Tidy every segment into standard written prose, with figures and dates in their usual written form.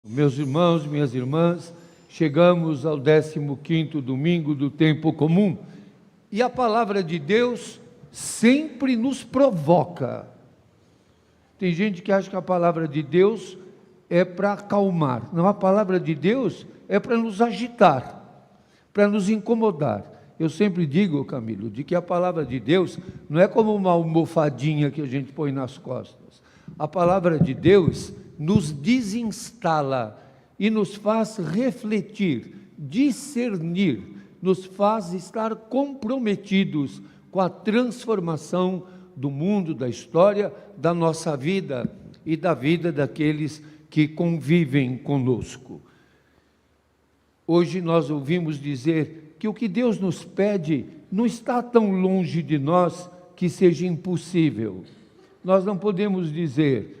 Meus irmãos, minhas irmãs, chegamos ao 15º domingo do tempo comum e a palavra de Deus sempre nos provoca. Tem gente que acha que a palavra de Deus é para acalmar. Não, a palavra de Deus é para nos agitar, para nos incomodar. Eu sempre digo, Camilo, de que a palavra de Deus não é como uma almofadinha que a gente põe nas costas. A palavra de Deus nos desinstala e nos faz refletir, discernir, nos faz estar comprometidos com a transformação do mundo, da história, da nossa vida e da vida daqueles que convivem conosco. Hoje nós ouvimos dizer que o que Deus nos pede não está tão longe de nós que seja impossível. Nós não podemos dizer,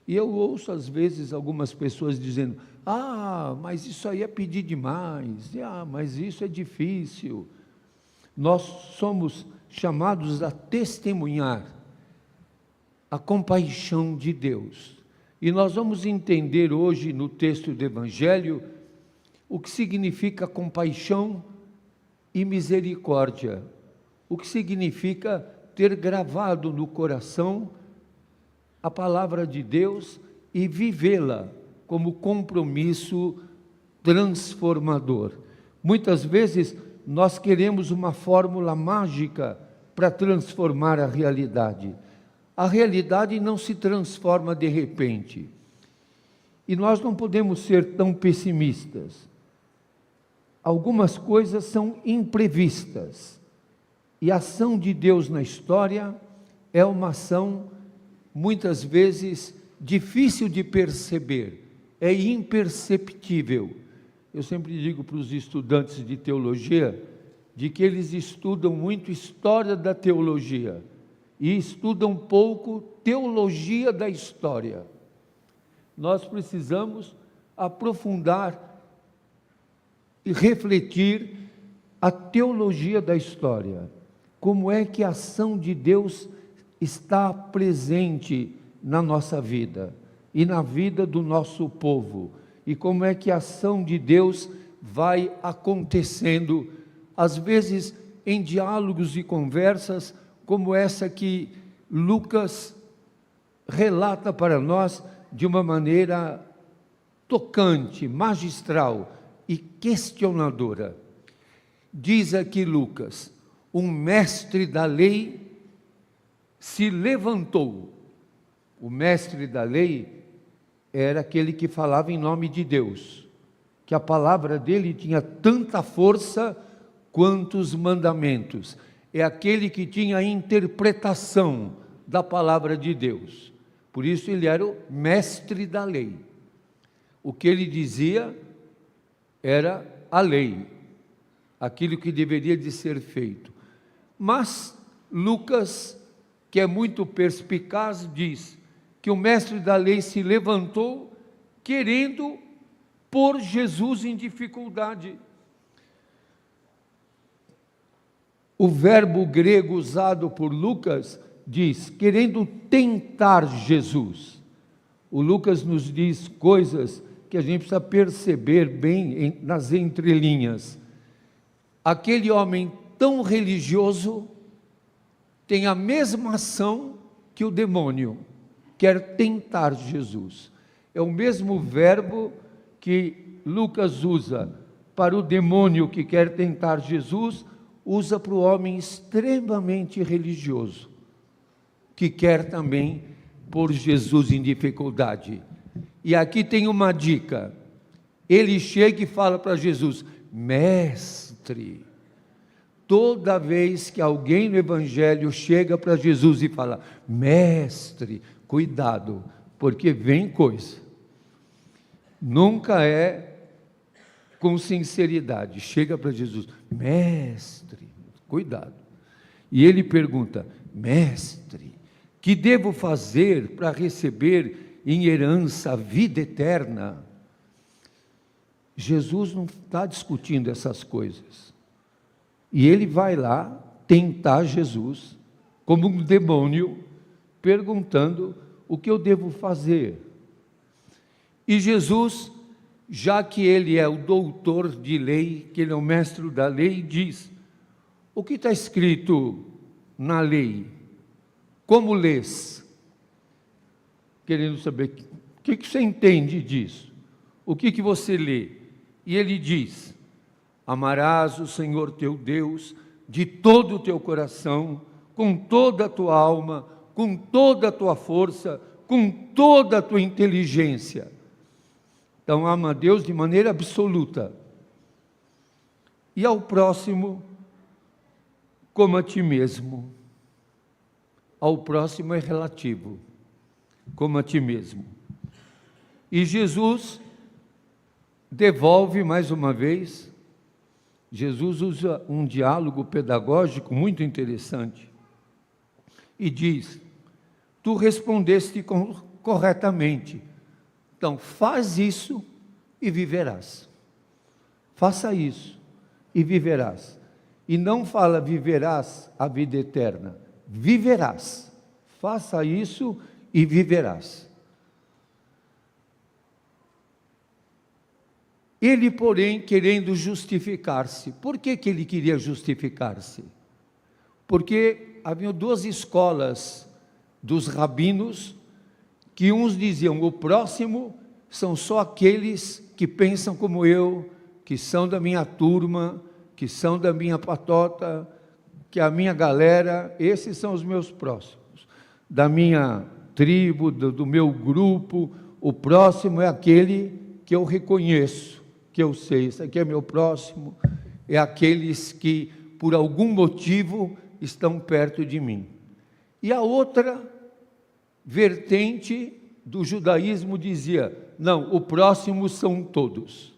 e eu ouço às vezes algumas pessoas dizendo, mas isso aí é pedir demais, mas isso é difícil. Nós somos chamados a testemunhar a compaixão de Deus. E nós vamos entender hoje no texto do Evangelho o que significa compaixão e misericórdia, o que significa ter gravado no coração a palavra de Deus e vivê-la como compromisso transformador. Muitas vezes nós queremos uma fórmula mágica para transformar a realidade. A realidade não se transforma de repente. E nós não podemos ser tão pessimistas. Algumas coisas são imprevistas. E a ação de Deus na história é uma ação, muitas vezes, difícil de perceber, é imperceptível. Eu sempre digo para os estudantes de teologia, de que eles estudam muito história da teologia, e estudam pouco teologia da história. Nós precisamos aprofundar e refletir a teologia da história. Como é que a ação de Deus está presente na nossa vida e na vida do nosso povo, e como é que a ação de Deus vai acontecendo, às vezes em diálogos e conversas como essa que Lucas relata para nós de uma maneira tocante, magistral e questionadora. Diz aqui Lucas, um mestre da lei se levantou. O mestre da lei era aquele que falava em nome de Deus, que a palavra dele tinha tanta força quanto os mandamentos. É aquele que tinha a interpretação da palavra de Deus. Por isso ele era o mestre da lei. O que ele dizia era a lei, aquilo que deveria de ser feito. Mas Lucas, que é muito perspicaz, diz que o mestre da lei se levantou querendo pôr Jesus em dificuldade. O verbo grego usado por Lucas diz, querendo tentar Jesus. O Lucas nos diz coisas que a gente precisa perceber bem nas entrelinhas. Aquele homem tão religioso tem a mesma ação que o demônio, quer tentar Jesus. É o mesmo verbo que Lucas usa para o demônio que quer tentar Jesus, usa para o homem extremamente religioso, que quer também pôr Jesus em dificuldade. E aqui tem uma dica, ele chega e fala para Jesus, mestre. Toda vez que alguém no Evangelho chega para Jesus e fala, mestre, cuidado, porque vem coisa. Nunca é com sinceridade. Chega para Jesus, mestre, cuidado. E ele pergunta, mestre, que devo fazer para receber em herança a vida eterna? Jesus não está discutindo essas coisas. E ele vai lá tentar Jesus, como um demônio, perguntando o que eu devo fazer. E Jesus já que ele é o doutor de lei, que ele é o mestre da lei, diz: o que está escrito na lei? Como lês? Querendo saber o que você entende disso, o que você lê. E ele diz: amarás o Senhor teu Deus de todo o teu coração, com toda a tua alma, com toda a tua força, com toda a tua inteligência. Então ama a Deus de maneira absoluta. E ao próximo como a ti mesmo. Ao próximo é relativo, como a ti mesmo. E Jesus devolve mais uma vez. Jesus usa um diálogo pedagógico muito interessante e diz: tu respondeste corretamente, então faz isso e viverás. Faça isso e viverás. E não fala viverás a vida eterna, viverás. Faça isso e viverás. Ele, porém, querendo justificar-se. Por que ele queria justificar-se? Porque haviam duas escolas dos rabinos, que uns diziam: o próximo são só aqueles que pensam como eu, que são da minha turma, que são da minha patota, que a minha galera, esses são os meus próximos. Da minha tribo, do meu grupo, o próximo é aquele que eu reconheço, que eu sei, esse aqui é meu próximo, é aqueles que, por algum motivo, estão perto de mim. E a outra vertente do judaísmo dizia: não, o próximo são todos.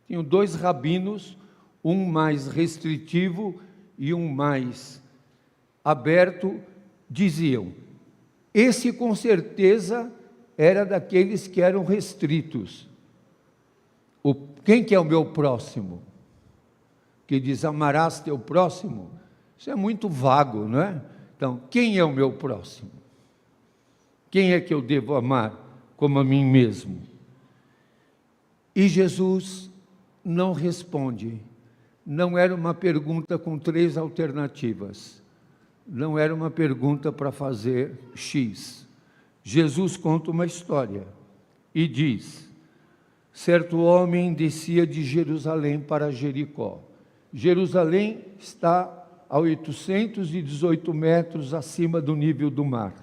Tinham dois rabinos, um mais restritivo e um mais aberto, diziam: esse com certeza era daqueles que eram restritos. Quem que é o meu próximo? Que diz: amarás teu próximo. Isso é muito vago, não é? Então, quem é o meu próximo? Quem é que eu devo amar como a mim mesmo? E Jesus não responde. Não era uma pergunta com 3 alternativas. Não era uma pergunta para fazer X. Jesus conta uma história e diz: certo homem descia de Jerusalém para Jericó. Jerusalém está a 818 metros acima do nível do mar.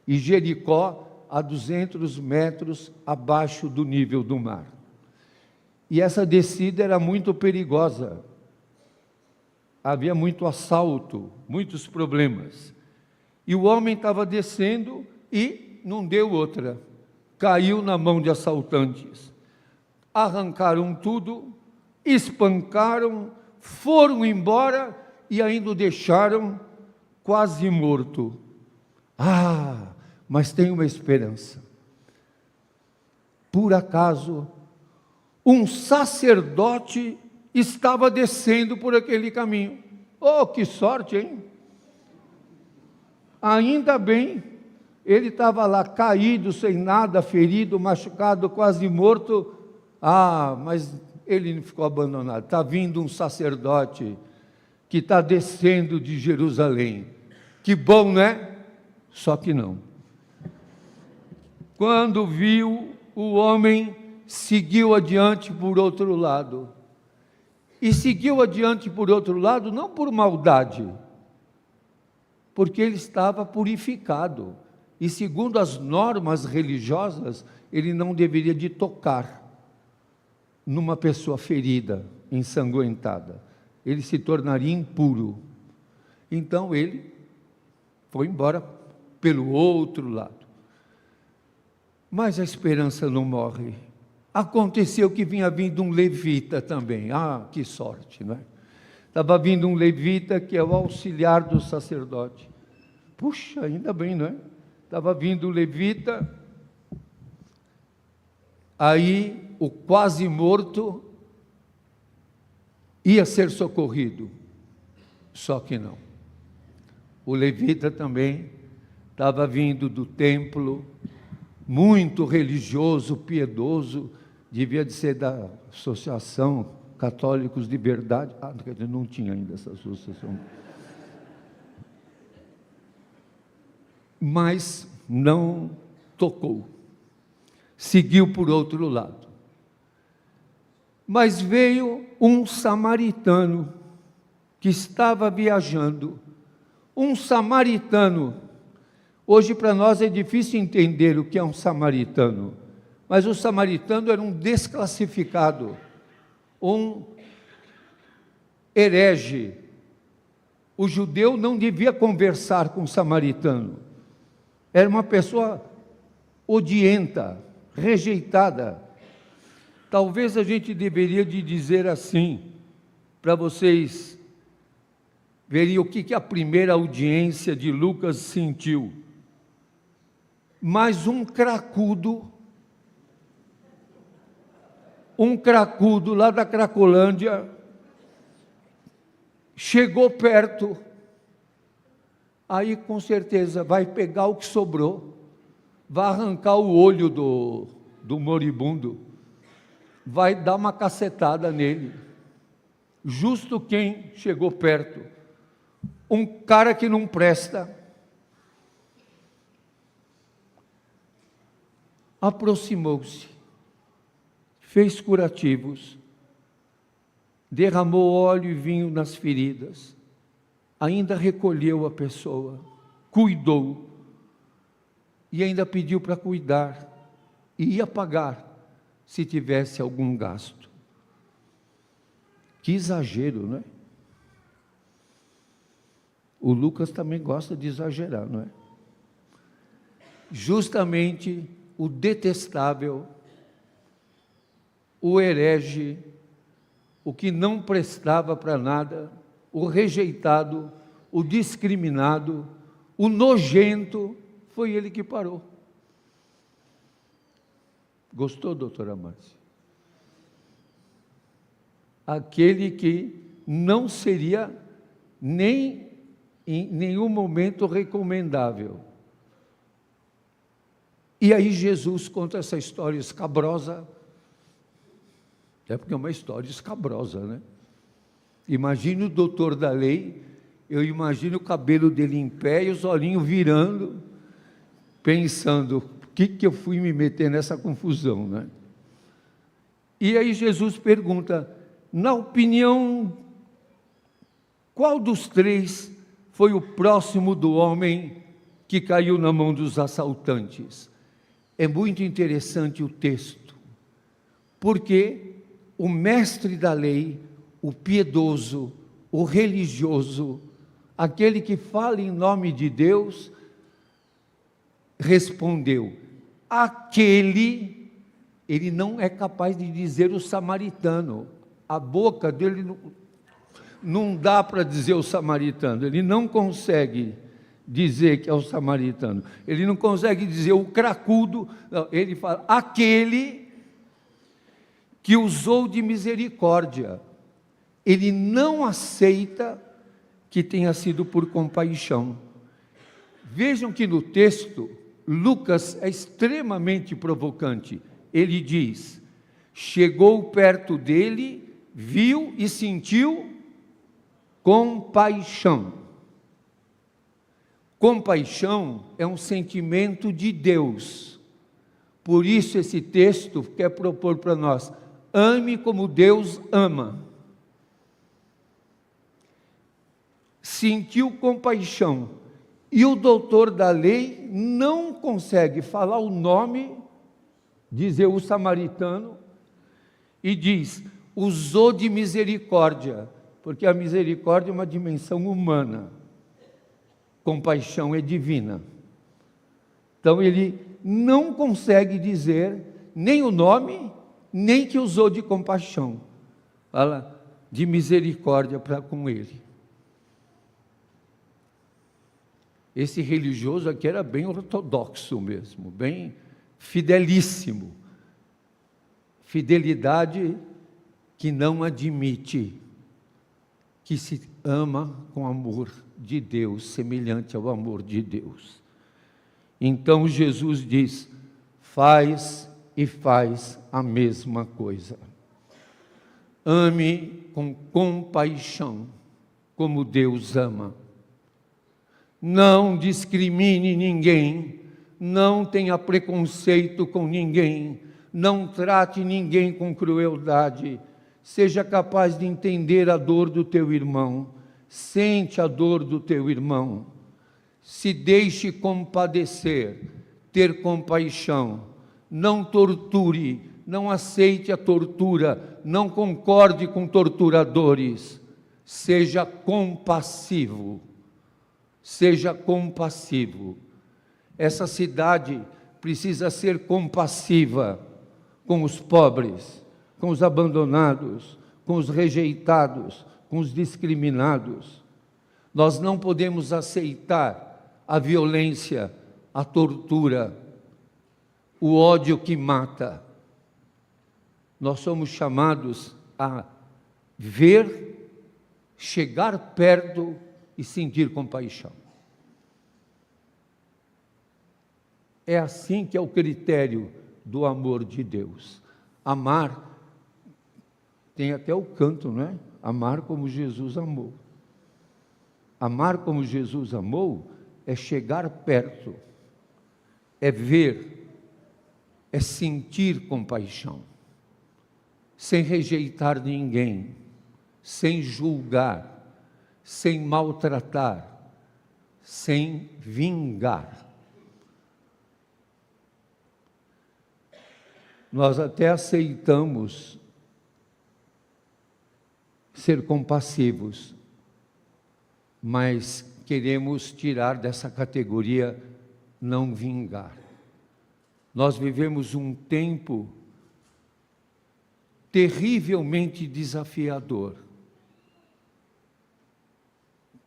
E Jericó a 200 metros abaixo do nível do mar. E essa descida era muito perigosa. Havia muito assalto, muitos problemas. E o homem estava descendo e não deu outra. Caiu na mão de assaltantes. Arrancaram tudo, espancaram, foram embora e ainda o deixaram quase morto. Ah, mas tem uma esperança. Por acaso, um sacerdote estava descendo por aquele caminho. Oh, que sorte, hein? Ainda bem, ele estava lá caído, sem nada, ferido, machucado, quase morto. Ah, mas ele não ficou abandonado. Está vindo um sacerdote que está descendo de Jerusalém. Que bom, né? Só que não. Quando viu, o homem seguiu adiante por outro lado. E seguiu adiante por outro lado, não por maldade, porque ele estava purificado. E segundo as normas religiosas, ele não deveria de tocar numa pessoa ferida, ensanguentada. Ele se tornaria impuro. Então ele foi embora pelo outro lado. Mas a esperança não morre. Aconteceu que vinha vindo um levita também. Ah, que sorte, não é? Estava vindo um levita que é o auxiliar do sacerdote. Puxa, ainda bem, não é? Estava vindo o levita, aí o quase morto ia ser socorrido, só que não. O levita também estava vindo do templo, muito religioso, piedoso, devia de ser da Associação Católicos de Verdade. Não tinha ainda essa associação. Mas não tocou. Seguiu por outro lado. Mas veio um samaritano que estava viajando. Um samaritano. Hoje para nós é difícil entender o que é um samaritano. Mas o samaritano era um desclassificado, um herege. O judeu não devia conversar com o samaritano. Era uma pessoa odienta, rejeitada. Talvez a gente deveria de dizer assim, para vocês verem o que a primeira audiência de Lucas sentiu. Mas um cracudo lá da Cracolândia, chegou perto, aí com certeza vai pegar o que sobrou, vai arrancar o olho do moribundo, vai dar uma cacetada nele, justo quem chegou perto, um cara que não presta, aproximou-se, fez curativos, derramou óleo e vinho nas feridas, ainda recolheu a pessoa, cuidou, e ainda pediu para cuidar, e ia pagar, se tivesse algum gasto. Que exagero, não é? O Lucas também gosta de exagerar, não é? Justamente o detestável, o herege, o que não prestava para nada, o rejeitado, o discriminado, o nojento, foi ele que parou. Gostou, doutora Márcia? Aquele que não seria nem em nenhum momento recomendável. E aí Jesus conta essa história escabrosa. É porque é uma história escabrosa, né? Imagine o doutor da lei, eu imagino o cabelo dele em pé e os olhinhos virando, pensando, por que eu fui me meter nessa confusão, né? E aí Jesus pergunta, na opinião, qual dos três foi o próximo do homem que caiu na mão dos assaltantes? É muito interessante o texto, porque o mestre da lei, o piedoso, o religioso, aquele que fala em nome de Deus, respondeu, ele não é capaz de dizer o samaritano, a boca dele não dá para dizer o samaritano, ele não consegue dizer que é o samaritano, ele não consegue dizer o cracudo, não, ele fala, aquele que usou de misericórdia, ele não aceita que tenha sido por compaixão. Vejam que no texto, Lucas é extremamente provocante. Ele diz, chegou perto dele, viu e sentiu compaixão. Compaixão é um sentimento de Deus. Por isso esse texto quer propor para nós, ame como Deus ama. Sentiu compaixão. E o doutor da lei não consegue falar o nome, dizer o samaritano, e diz, usou de misericórdia, porque a misericórdia é uma dimensão humana, compaixão é divina. Então ele não consegue dizer nem o nome, nem que usou de compaixão, fala de misericórdia para com ele. Esse religioso aqui era bem ortodoxo mesmo, bem fidelíssimo, fidelidade que não admite que se ama com amor de Deus, semelhante ao amor de Deus. Então Jesus diz, faz e faz a mesma coisa. Ame com compaixão, como Deus ama. Não discrimine ninguém, não tenha preconceito com ninguém, não trate ninguém com crueldade. Seja capaz de entender a dor do teu irmão, sente a dor do teu irmão. Se deixe compadecer, ter compaixão. Não torture, não aceite a tortura, não concorde com torturadores. Seja compassivo, seja compassivo. Essa cidade precisa ser compassiva com os pobres, com os abandonados, com os rejeitados, com os discriminados. Nós não podemos aceitar a violência, a tortura, o ódio que mata. Nós somos chamados a ver, chegar perto e sentir compaixão. É assim que é o critério do amor de Deus. Amar, tem até o canto, não é? Amar como Jesus amou. Amar como Jesus amou é chegar perto, é ver, é sentir compaixão, sem rejeitar ninguém, sem julgar, sem maltratar, sem vingar. Nós até aceitamos ser compassivos, mas queremos tirar dessa categoria não vingar. Nós vivemos um tempo terrivelmente desafiador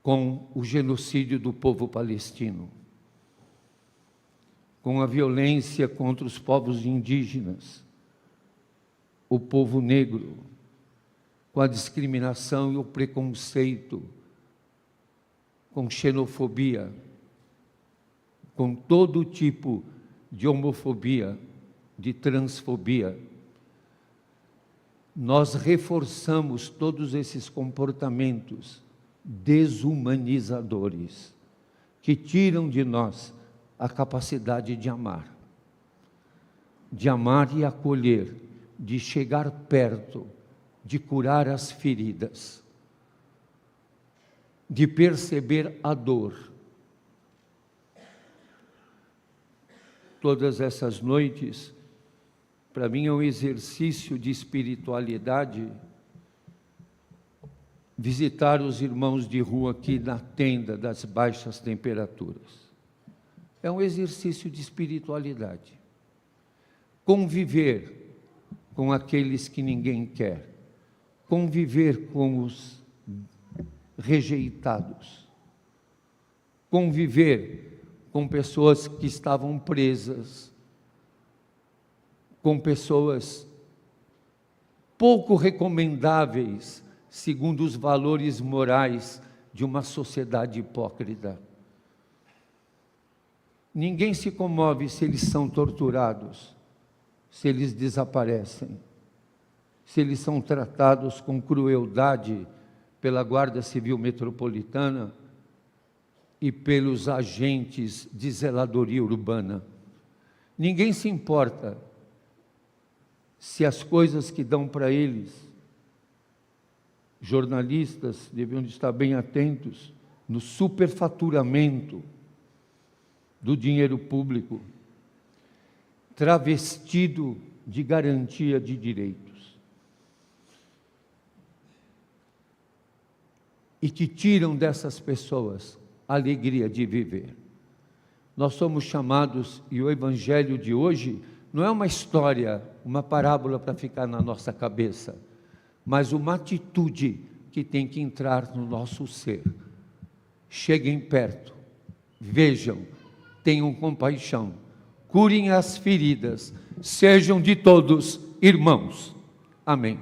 com o genocídio do povo palestino, com a violência contra os povos indígenas, o povo negro, com a discriminação e o preconceito, com xenofobia, com todo tipo de homofobia, de transfobia. Nós reforçamos todos esses comportamentos desumanizadores, que tiram de nós a capacidade de amar e acolher, de chegar perto, de curar as feridas, de perceber a dor. Todas essas noites, para mim é um exercício de espiritualidade, visitar os irmãos de rua aqui na tenda das baixas temperaturas. É um exercício de espiritualidade. Conviver com aqueles que ninguém quer, conviver com os rejeitados, conviver com pessoas que estavam presas, com pessoas pouco recomendáveis segundo os valores morais de uma sociedade hipócrita. Ninguém se comove se eles são torturados, se eles desaparecem, se eles são tratados com crueldade pela Guarda Civil Metropolitana e pelos agentes de zeladoria urbana. Ninguém se importa se as coisas que dão para eles, jornalistas deviam estar bem atentos no superfaturamento do dinheiro público, travestido de garantia de direitos, e que tiram dessas pessoas a alegria de viver. Nós somos chamados, e o Evangelho de hoje não é uma história, uma parábola para ficar na nossa cabeça, mas uma atitude que tem que entrar no nosso ser. Cheguem perto, vejam, tenham compaixão, curem as feridas, sejam de todos irmãos. Amém.